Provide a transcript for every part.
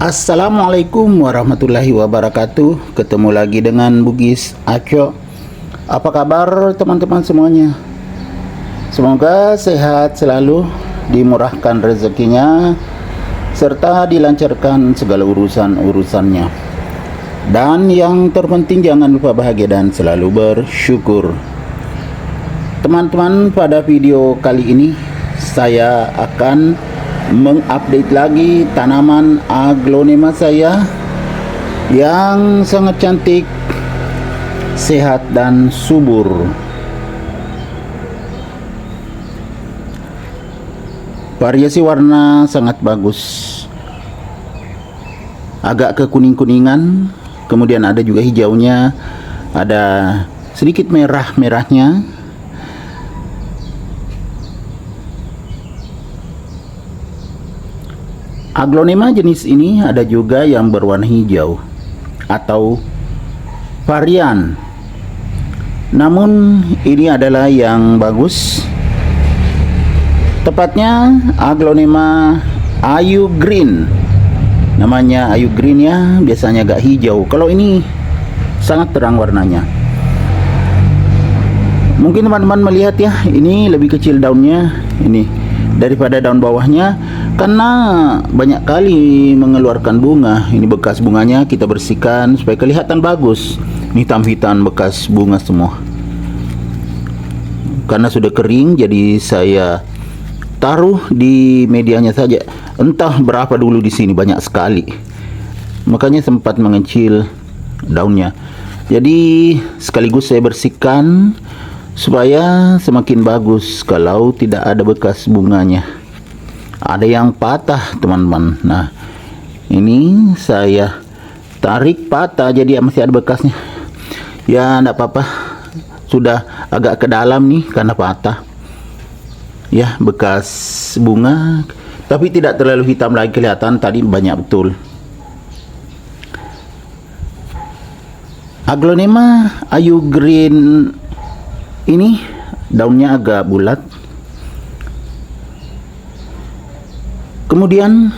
Assalamualaikum warahmatullahi wabarakatuh. Ketemu lagi dengan Bugis Aco. Apa kabar teman-teman semuanya? Semoga sehat selalu, dimurahkan rezekinya, serta dilancarkan segala urusan-urusannya. Dan yang terpenting jangan lupa bahagia dan selalu bersyukur. Teman-teman, pada video kali ini saya akan mengupdate lagi tanaman aglonema saya yang sangat cantik, sehat dan subur. Variasi warna sangat bagus, agak kekuning-kuningan, kemudian ada juga hijaunya, ada sedikit merah-merahnya. Aglonema jenis ini ada juga yang berwarna hijau atau varian. Namun ini adalah yang bagus. Tepatnya aglonema Ayu Green. Namanya Ayu Green ya, biasanya agak hijau. Kalau ini sangat terang warnanya. Mungkin teman-teman melihat ya, ini lebih kecil daunnya ini daripada daun bawahnya, karena banyak kali mengeluarkan bunga. Ini bekas bunganya kita bersihkan supaya kelihatan bagus. Ini hitam-hitam bekas bunga semua. Karena sudah kering, jadi saya taruh di medianya saja. Entah berapa dulu di sini, banyak sekali. Makanya sempat mengecil daunnya. Jadi sekaligus saya bersihkan supaya semakin bagus kalau tidak ada bekas bunganya. Ada yang patah teman-teman. Nah, ini saya tarik patah, jadi masih ada bekasnya. Ya enggak apa-apa, sudah agak ke dalam nih karena patah ya, bekas bunga, tapi tidak terlalu hitam lagi kelihatan. Tadi banyak betul. Aglonema Ayu Green ini daunnya agak bulat, kemudian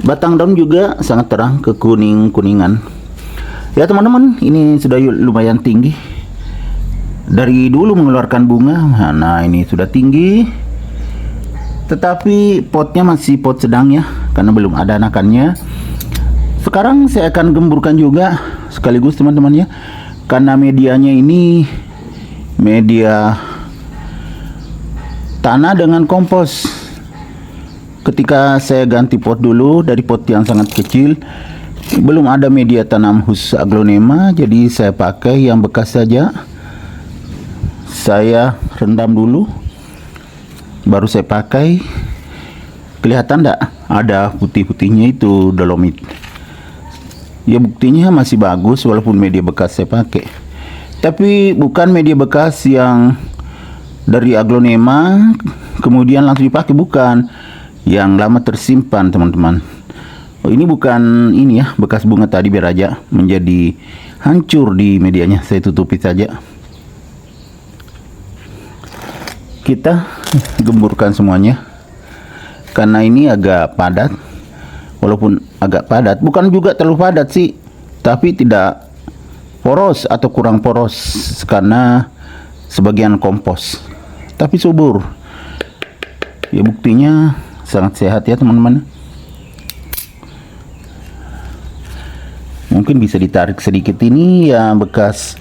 batang daun juga sangat terang, kekuning-kuningan. Ya teman-teman, ini sudah lumayan tinggi. Dari dulu mengeluarkan bunga. Nah ini sudah tinggi, tetapi potnya masih pot sedang ya, karena belum ada anakannya. Sekarang saya akan gemburkan juga sekaligus teman-teman ya, karena medianya ini media tanah dengan kompos. Ketika saya ganti pot dulu dari pot yang sangat kecil, belum ada media tanam khusus aglonema, jadi saya pakai yang bekas saja. Saya rendam dulu, baru saya pakai. Kelihatan enggak? Ada putih-putihnya, itu dolomit. Ya buktinya masih bagus walaupun media bekas saya pakai. Tapi bukan media bekas yang dari aglonema kemudian langsung dipakai, bukan. Yang lama tersimpan teman-teman. Oh, ini bukan ini ya, bekas bunga tadi biar aja menjadi hancur di medianya. Saya tutupi saja. Kita gemburkan semuanya, karena ini agak padat. Walaupun agak padat, bukan juga terlalu padat sih, tapi tidak poros atau kurang poros karena sebagian kompos, tapi subur. Ya buktinya sangat sehat ya teman-teman. Mungkin bisa ditarik sedikit ini ya, bekas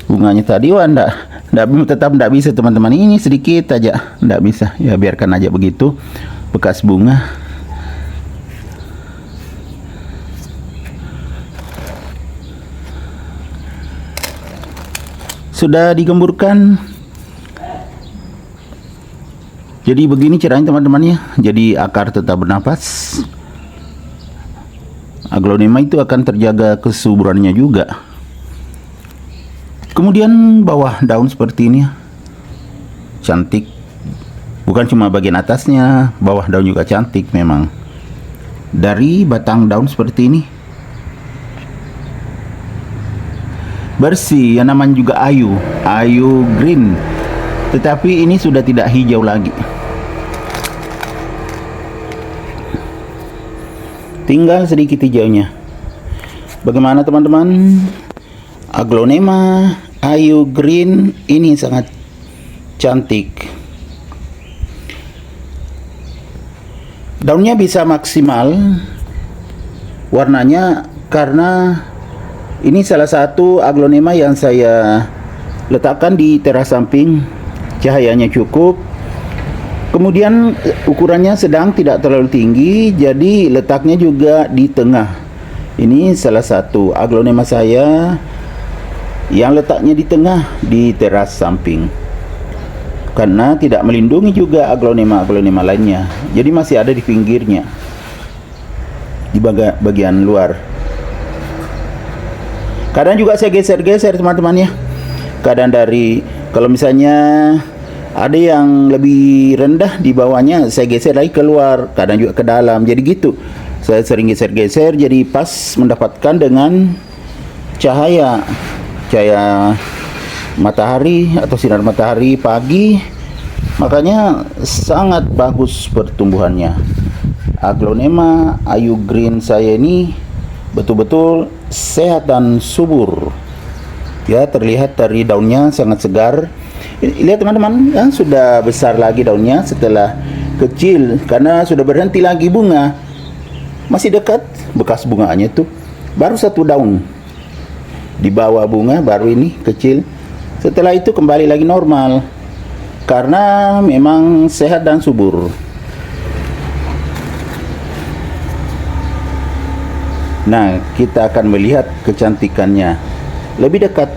bunganya tadi. Wah tetap enggak bisa teman-teman, ini sedikit aja enggak bisa. Ya biarkan aja begitu, bekas bunga. Sudah digemburkan. Jadi begini caranya teman-teman ya. Jadi akar tetap bernapas. Aglonema itu akan terjaga kesuburannya juga. Kemudian bawah daun seperti ini, cantik. Bukan cuma bagian atasnya, bawah daun juga cantik memang. Dari batang daun seperti ini, bersih, yang namanya juga Ayu Green, tetapi ini sudah tidak hijau lagi. tinggal sedikit hijaunya. Bagaimana teman-teman? Aglonema Ayu Green ini sangat cantik. Daunnya bisa maksimal warnanya karena ini salah satu aglonema yang saya letakkan di teras samping. Cahayanya cukup, kemudian ukurannya sedang, tidak terlalu tinggi, jadi letaknya juga di tengah. Ini salah satu aglonema saya yang letaknya di tengah di teras samping, karena tidak melindungi juga aglonema-aglonema lainnya, jadi masih ada di pinggirnya, di bagian luar. Kadang juga saya geser-geser teman-teman ya. Kadang dari, kalau misalnya ada yang lebih rendah di bawahnya, saya geser lagi keluar, kadang juga ke dalam. Jadi gitu, saya sering geser-geser, jadi pas mendapatkan dengan cahaya matahari atau sinar matahari pagi. Makanya sangat bagus pertumbuhannya. Aglonema Ayu Green saya ini betul-betul sehat dan subur. Ya, terlihat dari daunnya sangat segar. Lihat teman-teman, ya, sudah besar lagi daunnya setelah kecil karena sudah berhenti lagi bunga. Masih dekat bekas bunganya tuh. Baru satu daun di bawah bunga, baru ini kecil. Setelah itu kembali lagi normal karena memang sehat dan subur. Nah, kita akan melihat kecantikannya lebih dekat.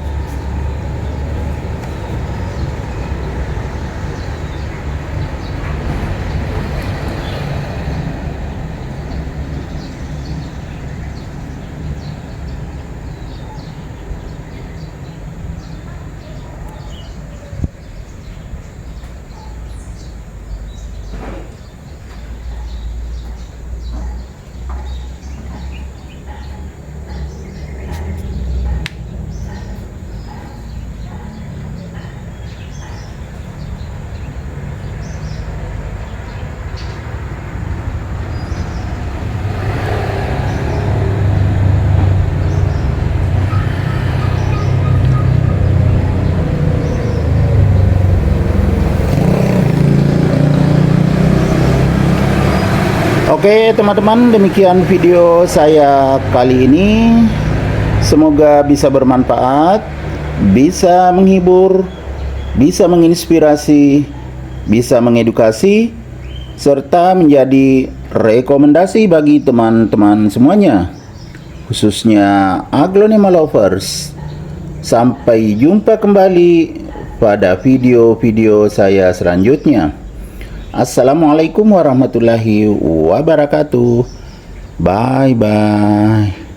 Oke teman-teman, demikian video saya kali ini. Semoga bisa bermanfaat, bisa menghibur, bisa menginspirasi, bisa mengedukasi, serta menjadi rekomendasi bagi teman-teman semuanya, khususnya aglonema lovers. Sampai jumpa kembali pada video-video saya selanjutnya. Assalamualaikum warahmatullahi wabarakatuh. Bye bye.